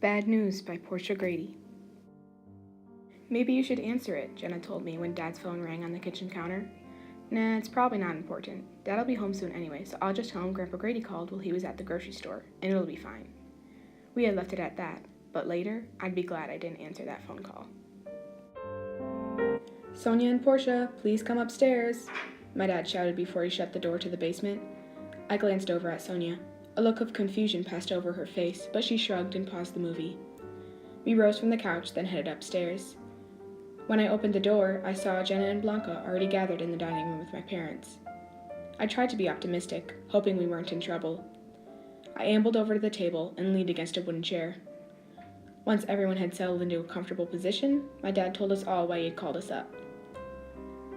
Bad News by Portia Grady. Maybe you should answer it, Jenna told me when Dad's phone rang on the kitchen counter. Nah, it's probably not important. Dad'll be home soon anyway, so I'll just tell him Grandpa Grady called while he was at the grocery store, and it'll be fine. We had left it at that, but later, I'd be glad I didn't answer that phone call. Sonia and Portia, please come upstairs, my dad shouted before he shut the door to the basement. I glanced over at Sonia. A look of confusion passed over her face, but she shrugged and paused the movie. We rose from the couch, then headed upstairs. When I opened the door, I saw Jenna and Blanca already gathered in the dining room with my parents. I tried to be optimistic, hoping we weren't in trouble. I ambled over to the table and leaned against a wooden chair. Once everyone had settled into a comfortable position, my dad told us all why he had called us up.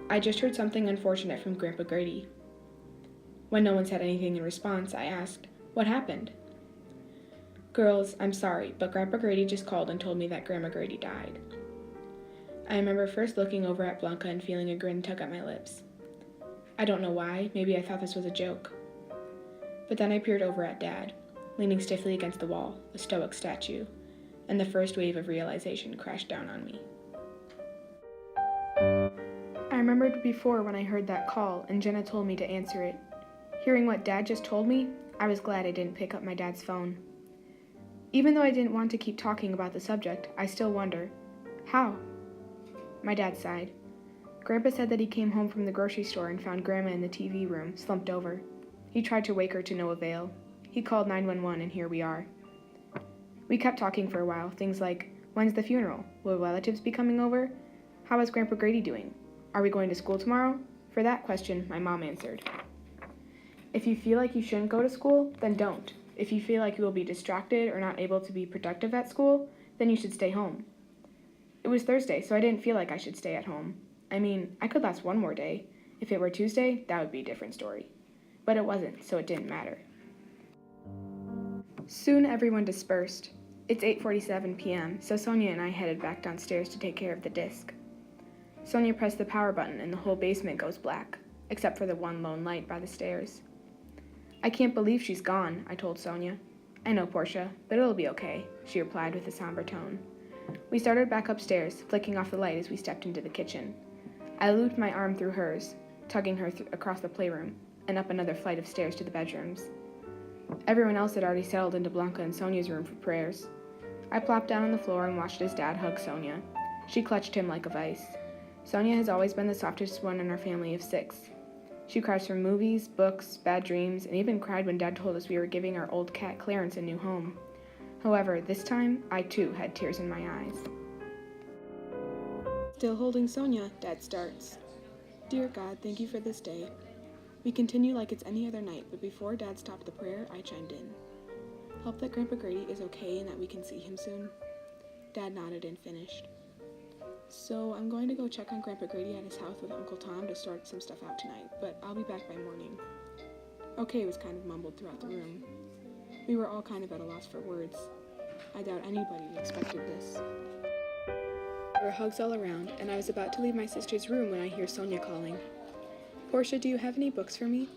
I just heard something unfortunate from Grandpa Grady. When no one said anything in response, I asked, "What happened?" "Girls, I'm sorry, but Grandpa Grady just called and told me that Grandma Grady died." I remember first looking over at Blanca and feeling a grin tug at my lips. I don't know why, maybe I thought this was a joke. But then I peered over at Dad, leaning stiffly against the wall, a stoic statue, and the first wave of realization crashed down on me. I remembered before when I heard that call and Jenna told me to answer it. Hearing what Dad just told me, I was glad I didn't pick up my dad's phone. Even though I didn't want to keep talking about the subject, I still wonder, how? My dad sighed. Grandpa said that he came home from the grocery store and found Grandma in the TV room, slumped over. He tried to wake her to no avail. He called 911 and here we are. We kept talking for a while, things like, when's the funeral? Will relatives be coming over? How is Grandpa Grady doing? Are we going to school tomorrow? For that question, my mom answered, "If you feel like you shouldn't go to school, then don't. If you feel like you will be distracted or not able to be productive at school, then you should stay home." It was Thursday, so I didn't feel like I should stay at home. I mean, I could last one more day. If it were Tuesday, that would be a different story. But it wasn't, so it didn't matter. Soon everyone dispersed. It's 8:47 p.m., so Sonia and I headed back downstairs to take care of the disc. Sonia pressed the power button and the whole basement goes black, except for the one lone light by the stairs. "I can't believe she's gone," I told Sonia. "I know, Portia, but it'll be okay," she replied with a somber tone. We started back upstairs, flicking off the light as we stepped into the kitchen. I looped my arm through hers, tugging her across the playroom, and up another flight of stairs to the bedrooms. Everyone else had already settled into Blanca and Sonia's room for prayers. I plopped down on the floor and watched his dad hug Sonia. She clutched him like a vice. Sonia has always been the softest one in our family of 6. She cries from movies, books, bad dreams, and even cried when Dad told us we were giving our old cat Clarence a new home. However, this time, I too had tears in my eyes. Still holding Sonia, Dad starts. "Dear God, thank you for this day." We continue like it's any other night, but before Dad stopped the prayer, I chimed in. "Hope that Grandpa Grady is okay and that we can see him soon." Dad nodded and finished. "So I'm going to go check on Grandpa Grady at his house with Uncle Tom to sort some stuff out tonight, but I'll be back by morning." "Okay" was kind of mumbled throughout the room. We were all kind of at a loss for words. I doubt anybody expected this. There were hugs all around, and I was about to leave my sister's room when I hear Sonia calling. "Portia, do you have any books for me?"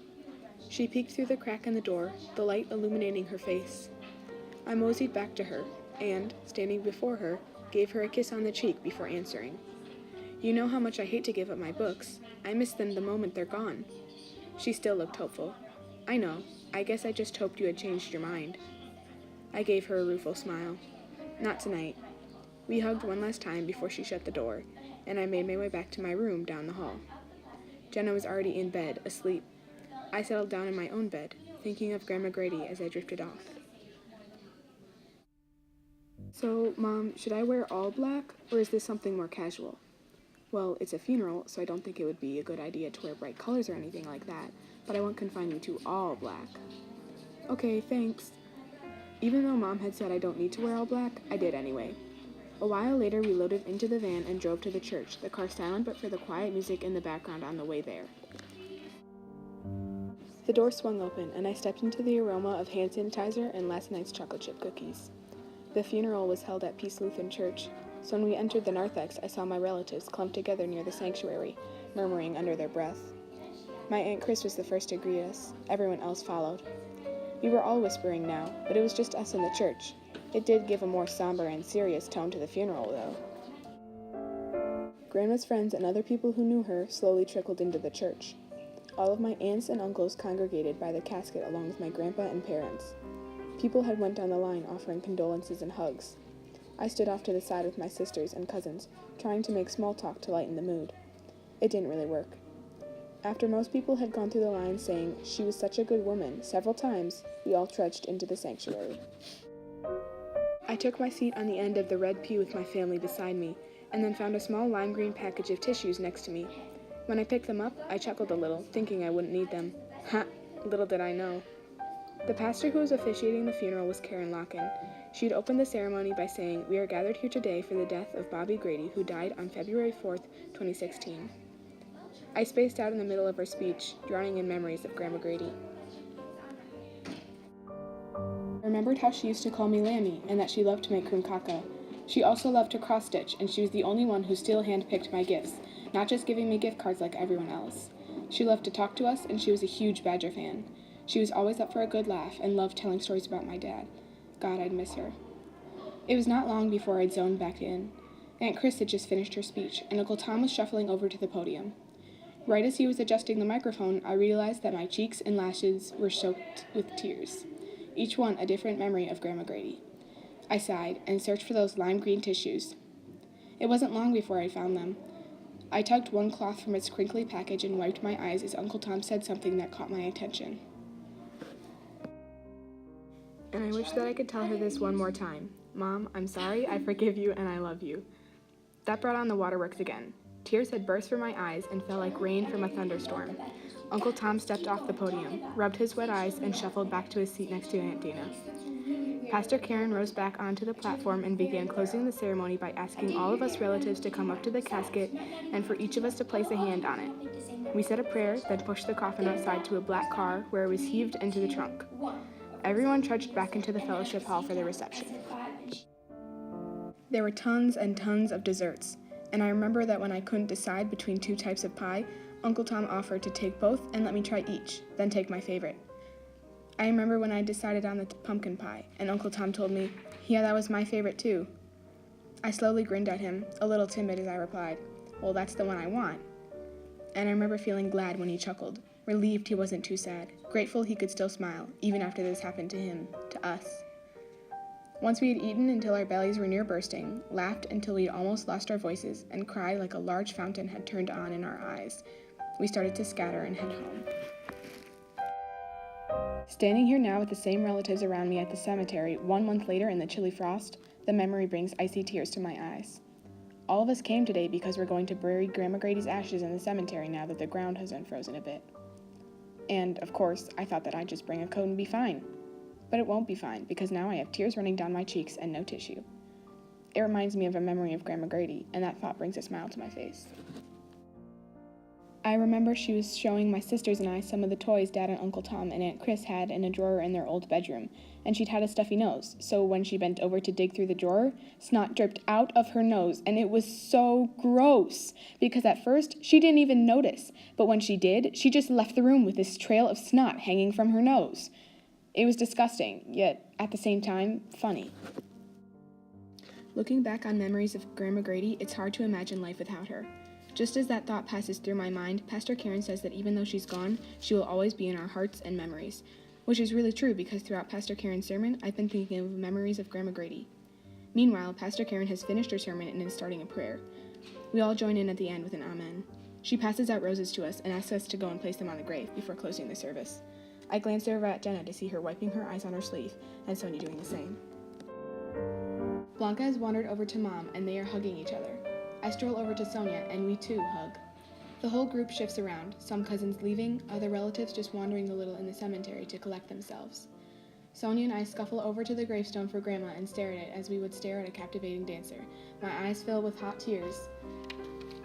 She peeked through the crack in the door, the light illuminating her face. I moseyed back to her, and, standing before her, gave her a kiss on the cheek before answering. "You know how much I hate to give up my books. I miss them the moment they're gone." She still looked hopeful. "I know. I guess I just hoped you had changed your mind." I gave her a rueful smile. "Not tonight." We hugged one last time before she shut the door, and I made my way back to my room down the hall. Jenna was already in bed, asleep. I settled down in my own bed, thinking of Grandma Grady as I drifted off. "So, Mom, should I wear all black, or is this something more casual?" "Well, it's a funeral, so I don't think it would be a good idea to wear bright colors or anything like that, but I won't confine you to all black." "Okay, thanks." Even though Mom had said I don't need to wear all black, I did anyway. A while later, we loaded into the van and drove to the church, the car silent but for the quiet music in the background on the way there. The door swung open, and I stepped into the aroma of hand sanitizer and last night's chocolate chip cookies. The funeral was held at Peace Lutheran Church, so when we entered the narthex, I saw my relatives clumped together near the sanctuary, murmuring under their breath. My Aunt Chris was the first to greet us. Everyone else followed. We were all whispering now, but it was just us in the church. It did give a more somber and serious tone to the funeral, though. Grandma's friends and other people who knew her slowly trickled into the church. All of my aunts and uncles congregated by the casket along with my grandpa and parents. People had went down the line offering condolences and hugs. I stood off to the side with my sisters and cousins, trying to make small talk to lighten the mood. It didn't really work. After most people had gone through the line saying, "She was such a good woman," several times, we all trudged into the sanctuary. I took my seat on the end of the red pew with my family beside me, and then found a small lime green package of tissues next to me. When I picked them up, I chuckled a little, thinking I wouldn't need them. Ha! Little did I know. The pastor who was officiating the funeral was Karen Locken. She had opened the ceremony by saying, "We are gathered here today for the death of Bobby Grady, who died on February 4th, 2016. I spaced out in the middle of her speech, drowning in memories of Grandma Grady. I remembered how she used to call me Lammy, and that she loved to make crumkaka. She also loved to cross-stitch, and she was the only one who still hand-picked my gifts, not just giving me gift cards like everyone else. She loved to talk to us, and she was a huge Badger fan. She was always up for a good laugh and loved telling stories about my dad. God, I'd miss her. It was not long before I'd zoned back in. Aunt Chris had just finished her speech, and Uncle Tom was shuffling over to the podium. Right as he was adjusting the microphone, I realized that my cheeks and lashes were soaked with tears, each one a different memory of Grandma Grady. I sighed and searched for those lime green tissues. It wasn't long before I found them. I tugged one cloth from its crinkly package and wiped my eyes as Uncle Tom said something that caught my attention. And I wish that I could tell her this one more time. Mom, I'm sorry, I forgive you, and I love you. That brought on the waterworks again. Tears had burst from my eyes and fell like rain from a thunderstorm. Uncle Tom stepped off the podium, rubbed his wet eyes, and shuffled back to his seat next to Aunt Dana. Pastor Karen rose back onto the platform and began closing the ceremony by asking all of us relatives to come up to the casket and for each of us to place a hand on it. We said a prayer, then pushed the coffin outside to a black car where it was heaved into the trunk. Everyone trudged back into the fellowship hall for the reception. There were tons and tons of desserts, and I remember that when I couldn't decide between two types of pie, Uncle Tom offered to take both and let me try each, then take my favorite. I remember when I decided on the pumpkin pie, and Uncle Tom told me, "Yeah, that was my favorite too." I slowly grinned at him, a little timid as I replied, "Well, that's the one I want." And I remember feeling glad when he chuckled, relieved he wasn't too sad, grateful he could still smile, even after this happened to him, to us. Once we had eaten until our bellies were near bursting, laughed until we had almost lost our voices, and cried like a large fountain had turned on in our eyes, we started to scatter and head home. Standing here now with the same relatives around me at the cemetery 1 month later in the chilly frost, the memory brings icy tears to my eyes. All of us came today because we're going to bury Grandma Grady's ashes in the cemetery now that the ground has unfrozen a bit. And, of course, I thought that I'd just bring a coat and be fine. But it won't be fine, because now I have tears running down my cheeks and no tissue. It reminds me of a memory of Grandma Grady, and that thought brings a smile to my face. I remember she was showing my sisters and I some of the toys Dad and Uncle Tom and Aunt Chris had in a drawer in their old bedroom, and she'd had a stuffy nose, so when she bent over to dig through the drawer, snot dripped out of her nose, and it was so gross, because at first she didn't even notice, but when she did, she just left the room with this trail of snot hanging from her nose. It was disgusting, yet at the same time, funny. Looking back on memories of Grandma Grady, it's hard to imagine life without her. Just as that thought passes through my mind, Pastor Karen says that even though she's gone, she will always be in our hearts and memories, which is really true because throughout Pastor Karen's sermon, I've been thinking of memories of Grandma Grady. Meanwhile, Pastor Karen has finished her sermon and is starting a prayer. We all join in at the end with an amen. She passes out roses to us and asks us to go and place them on the grave before closing the service. I glanced over at Jenna to see her wiping her eyes on her sleeve, and Sonia doing the same. Blanca has wandered over to Mom, and they are hugging each other. I stroll over to Sonia, and we too hug. The whole group shifts around, some cousins leaving, other relatives just wandering a little in the cemetery to collect themselves. Sonia and I scuffle over to the gravestone for Grandma and stare at it as we would stare at a captivating dancer. My eyes fill with hot tears,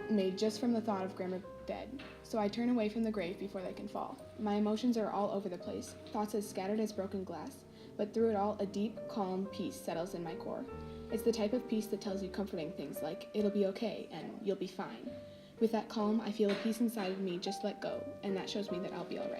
made just from the thought of Grandma dead. So I turn away from the grave before they can fall. My emotions are all over the place, thoughts as scattered as broken glass, but through it all, a deep, calm peace settles in my core. It's the type of peace that tells you comforting things like, "It'll be okay," and "You'll be fine." With that calm, I feel a peace inside of me just let go, and that shows me that I'll be alright.